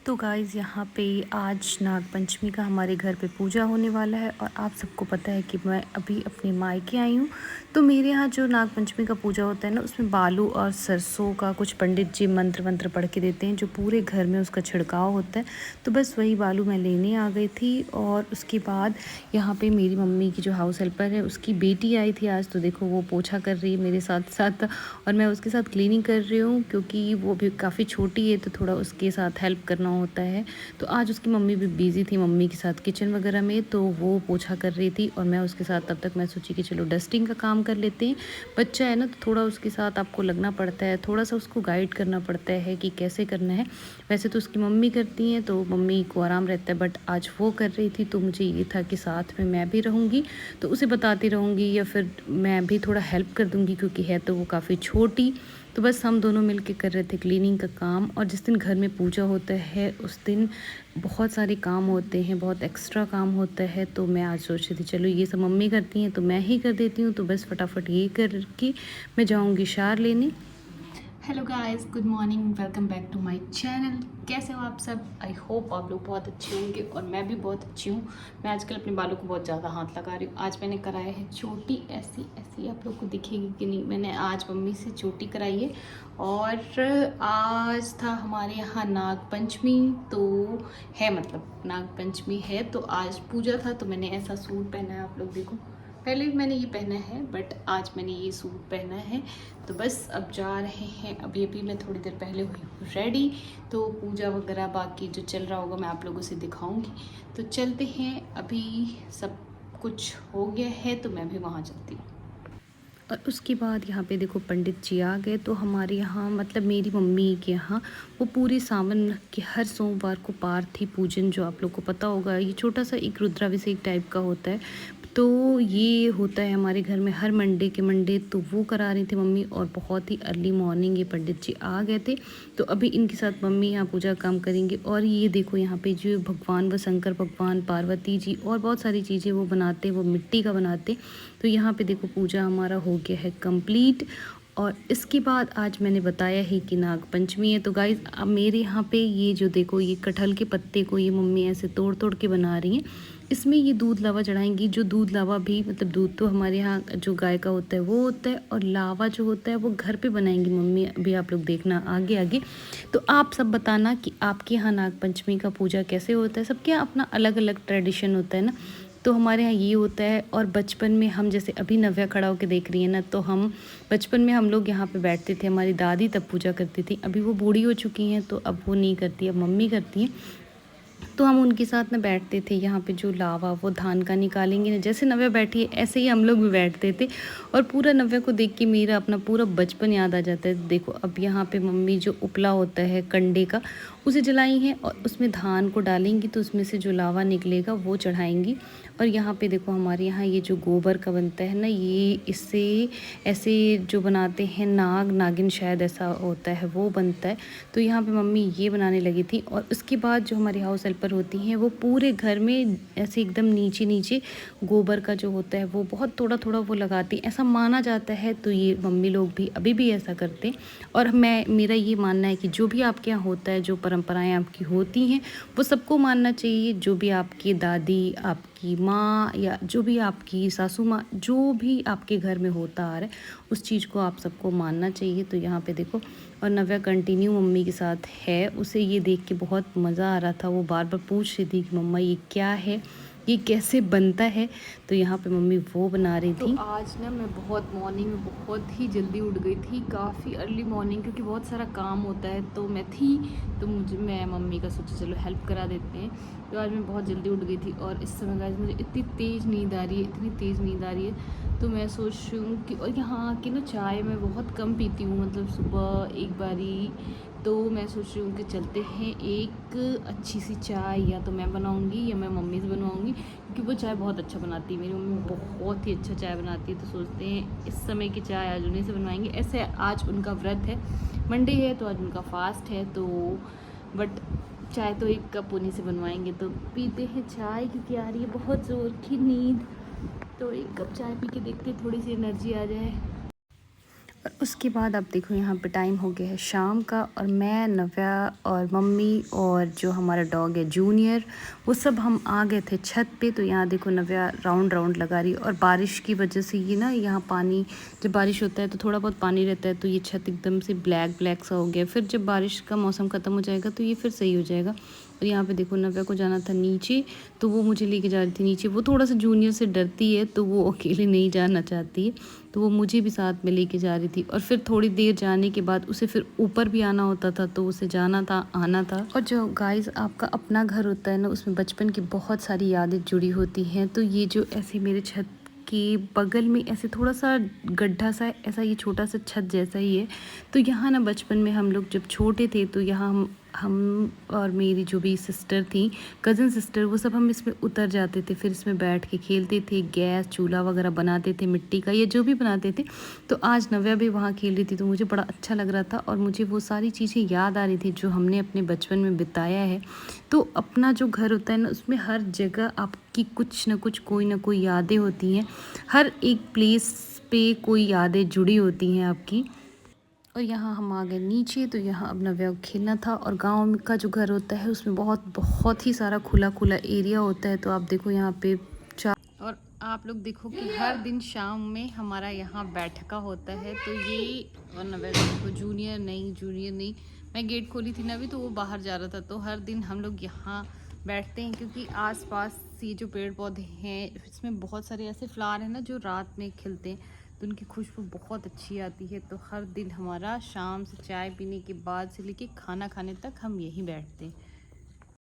तो गाइज़ यहाँ पे आज नाग पंचमी का हमारे घर पे पूजा होने वाला है और आप सबको पता है कि मैं अभी अपने मायके आई हूँ। तो मेरे यहाँ जो नाग पंचमी का पूजा होता है ना, उसमें बालू और सरसों का कुछ पंडित जी मंत्र वंत्र पढ़ के देते हैं, जो पूरे घर में उसका छिड़काव होता है। तो बस वही बालू मैं लेने आ गई थी। और उसके बाद यहाँ पे मेरी मम्मी की जो हाउस हेल्पर है, उसकी बेटी आई थी आज। तो देखो वो पोछा कर रही है मेरे साथ साथ और मैं उसके साथ क्लीनिंग कर रही हूँ, क्योंकि वो भी काफ़ी छोटी है तो थोड़ा उसके साथ हेल्प करना होता है। तो आज उसकी मम्मी भी बिज़ी थी मम्मी के साथ किचन वगैरह में, तो वो पोछा कर रही थी और मैं उसके साथ तब तक मैं सोची कि चलो डस्टिंग का काम कर लेते हैं। बच्चा है ना, तो थोड़ा उसके साथ आपको लगना पड़ता है, थोड़ा सा उसको गाइड करना पड़ता है कि कैसे करना है। वैसे तो उसकी मम्मी करती हैं तो मम्मी को आराम रहता है, बट आज वो कर रही थी तो मुझे ये था कि साथ में मैं भी रहूँगी तो उसे बताती रहूँगी, या फिर मैं भी थोड़ा हेल्प कर दूँगी, क्योंकि है तो वो काफ़ी छोटी। तो बस हम दोनों मिलके कर रहे थे क्लीनिंग का काम। और जिस दिन घर में पूजा होता है उस दिन बहुत सारे काम होते हैं, बहुत एक्स्ट्रा काम होता है। तो मैं आज सोच रही थी चलो ये सब मम्मी करती हैं तो मैं ही कर देती हूँ, तो बस फटाफट ये करके मैं जाऊँगी शार लेने। Hello guys, good morning, welcome back to my channel. कैसे हो आप सब? आई होप आप लोग बहुत अच्छे होंगे और मैं भी बहुत अच्छी हूँ। मैं आजकल अपने बालों को बहुत ज़्यादा हाथ लगा रही हूँ। आज मैंने कराया है चोटी, ऐसी ऐसी आप लोग को दिखेगी कि नहीं। मैंने आज मम्मी से चोटी कराई है और आज था हमारे यहाँ नाग पंचमी, तो है मतलब नाग पंचमी है तो आज पूजा था। तो मैंने ऐसा सूट पहना है, आप लोग देखो। पहले भी मैंने ये पहना है बट आज मैंने ये सूट पहना है। तो बस अब जा रहे हैं, अभी अभी मैं थोड़ी देर पहले हुई हूँ रेडी। तो पूजा वगैरह बाकी जो चल रहा होगा मैं आप लोगों से दिखाऊंगी। तो चलते हैं, अभी सब कुछ हो गया है तो मैं भी वहाँ चलती हूँ। और उसके बाद यहाँ पे देखो पंडित जी आ गए। तो हमारे यहाँ मतलब मेरी मम्मी के यहाँ वो पूरे सावन के हर सोमवार को पार्थी पूजन, जो आप लोग को पता होगा, ये छोटा सा एक रुद्राभिषेक टाइप का होता है। तो ये होता है हमारे घर में हर मंडे के मंडे। तो वो करा रही थी मम्मी और बहुत ही अर्ली मॉर्निंग ये पंडित जी आ गए थे। तो अभी इनके साथ मम्मी यहाँ पूजा काम करेंगे। और ये देखो यहाँ पे जो भगवान व शंकर भगवान, पार्वती जी और बहुत सारी चीज़ें वो बनाते, वो मिट्टी का बनाते। तो यहाँ पे देखो पूजा हमारा हो गया है कंप्लीट। और इसके बाद आज मैंने बताया ही कि नाग पंचमी है। तो गाइज अब मेरे यहाँ पे ये जो देखो ये कटहल के पत्ते को ये मम्मी ऐसे तोड़ तोड़ के बना रही हैं। इसमें ये दूध लावा चढ़ाएंगी। जो दूध लावा भी मतलब दूध तो हमारे यहाँ जो गाय का होता है वो होता है, और लावा जो होता है वो घर पे बनाएंगी मम्मी। अभी आप लोग देखना आगे आगे। तो आप सब बताना कि आपके यहाँ नाग पंचमी का पूजा कैसे होता है। सबके यहाँ अपना अलग अलग ट्रेडिशन होता है ना। तो हमारे यहाँ ये होता है। और बचपन में हम जैसे अभी नव्या खड़ा होकर देख रही है ना, तो हम बचपन में हम लोग यहाँ पे बैठते थे, हमारी दादी तब पूजा करती थी। अभी वो बूढ़ी हो चुकी हैं तो अब वो नहीं करती, अब मम्मी करती हैं। तो हम उनके साथ ना बैठते थे। यहाँ पे जो लावा वो धान का निकालेंगे ना, जैसे नव्या बैठी है ऐसे ही हम लोग भी बैठते थे। और पूरा नव्या को देख के मेरा अपना पूरा बचपन याद आ जाता है। देखो अब यहाँ पे मम्मी जो उपला होता है कंडे का, उसे जलाई हैं और उसमें धान को डालेंगी तो उसमें से जो लावा निकलेगा वो चढ़ाएंगी। और यहाँ पे देखो हमारे यहाँ ये जो गोबर का बनता है ना, ये इससे ऐसे जो बनाते हैं नाग नागिन, शायद ऐसा होता है, वो बनता है। तो यहाँ पे मम्मी ये बनाने लगी थी। और उसके बाद जो हमारी हाउस हेल्पर होती हैं वो पूरे घर में ऐसे एकदम नीचे नीचे गोबर का जो होता है वो बहुत थोड़ा थोड़ा वो लगाती, ऐसा माना जाता है। तो ये मम्मी लोग भी अभी भी ऐसा करते हैं। और मेरा ये मानना है कि जो भी आपके यहाँ होता है, जो परंपराएं आपकी होती हैं, वो सबको मानना चाहिए। जो भी आपकी दादी, आपकी माँ, या जो भी आपकी सासू माँ, जो भी आपके घर में होता आ रहा है, उस चीज़ को आप सबको मानना चाहिए। तो यहाँ पे देखो, और नव्या कंटिन्यू मम्मी के साथ है। उसे ये देख के बहुत मज़ा आ रहा था, वो बार बार पूछ रही थी कि मम्मा ये क्या है, ये कैसे बनता है। तो यहाँ पे मम्मी वो बना रही थी। तो आज ना मैं बहुत मॉर्निंग में बहुत ही जल्दी उठ गई थी, काफ़ी अर्ली मॉर्निंग, क्योंकि बहुत सारा काम होता है। तो मैं थी तो मैं मम्मी का सोचा चलो हेल्प करा देते हैं। तो आज मैं बहुत जल्दी उठ गई थी। और इस समय गाइस मुझे इतनी तेज़ नींद आ रही है, इतनी तेज़ नींद आ रही है। तो मैं सोच रही हूँ कि, और यहाँ की ना चाय मैं बहुत कम पीती हूँ, मतलब सुबह एक बारी। तो मैं सोच रही हूँ कि चलते हैं, एक अच्छी सी चाय या तो मैं बनाऊँगी या मैं मम्मी से बनवाऊँगी, क्योंकि वो चाय बहुत अच्छा बनाती है। मेरी मम्मी बहुत ही अच्छा चाय बनाती है। तो सोचते हैं इस समय की चाय आज उन्हीं से बनवाएंगे। ऐसे आज उनका व्रत है, मंडे है तो आज उनका फास्ट है। तो बट चाय तो एक कप उन्हीं से बनवाएंगे। तो पीते हैं चाय, क्योंकि आ रही है बहुत ज़ोर की नींद। तो एक कप चाय पी के देखते, थोड़ी सी एनर्जी आ जाए। और उसके बाद आप देखो यहाँ पे टाइम हो गया है शाम का, और मैं, नव्या और मम्मी और जो हमारा डॉग है जूनियर, वो सब हम आ गए थे छत पे। तो यहाँ देखो नव्या राउंड राउंड लगा रही है, और बारिश की वजह से ये ना यहाँ पानी, जब बारिश होता है तो थोड़ा बहुत पानी रहता है, तो ये छत एकदम से ब्लैक ब्लैक सा हो गया। फिर जब बारिश का मौसम ख़त्म हो जाएगा तो ये फिर सही हो जाएगा। और यहाँ पे देखो नव्या को जाना था नीचे, तो वो मुझे लेके जा रही थी नीचे। वो थोड़ा सा जूनियर से डरती है, तो वो अकेले नहीं जाना चाहती है, तो वो मुझे भी साथ में लेके जा रही थी। और फिर थोड़ी देर जाने के बाद उसे फिर ऊपर भी आना होता था, तो उसे जाना था, आना था। और जो गाइस आपका अपना घर होता है ना, उसमें बचपन की बहुत सारी यादें जुड़ी होती हैं। तो ये जो ऐसे मेरे छत के बगल में ऐसे थोड़ा सा गड्ढा सा ऐसा, ये छोटा सा छत जैसा ही है। तो यहाँ ना बचपन में हम लोग जब छोटे थे, तो यहाँ हम और मेरी जो भी सिस्टर थी, कज़न सिस्टर, वो सब हम इसमें उतर जाते थे, फिर इसमें बैठ के खेलते थे, गैस चूल्हा वगैरह बनाते थे मिट्टी का, या जो भी बनाते थे। तो आज नव्या भी वहाँ खेल रही थी, तो मुझे बड़ा अच्छा लग रहा था, और मुझे वो सारी चीज़ें याद आ रही थी जो हमने अपने बचपन में बिताया है। तो अपना जो घर होता है ना, उसमें हर जगह आपकी कुछ ना कुछ, कोई ना कोई यादें होती हैं। हर एक प्लेस पे कोई यादें जुड़ी होती हैं आपकी। और यहाँ हम आ गए नीचे, तो यहाँ अब नव्या को खेलना था। और गांव का जो घर होता है उसमें बहुत ही सारा खुला खुला एरिया होता है। तो आप देखो यहाँ पे और आप लोग देखो कि हर दिन शाम में हमारा यहाँ बैठका होता है। तो ये, और नव्या देखो जूनियर नहीं, मैं गेट खोली थी ना अभी, तो वो बाहर जा रहा था। तो हर दिन हम लोग यहाँ बैठते हैं, क्योंकि आसपास ये जो पेड़ पौधे हैं, इसमें बहुत सारे ऐसे फ्लावर हैं ना जो रात में खिलते हैं, तो उनकी खुशबू बहुत अच्छी आती है। तो हर दिन हमारा शाम से चाय पीने के बाद से लेके खाना खाने तक हम यहीं बैठते हैं।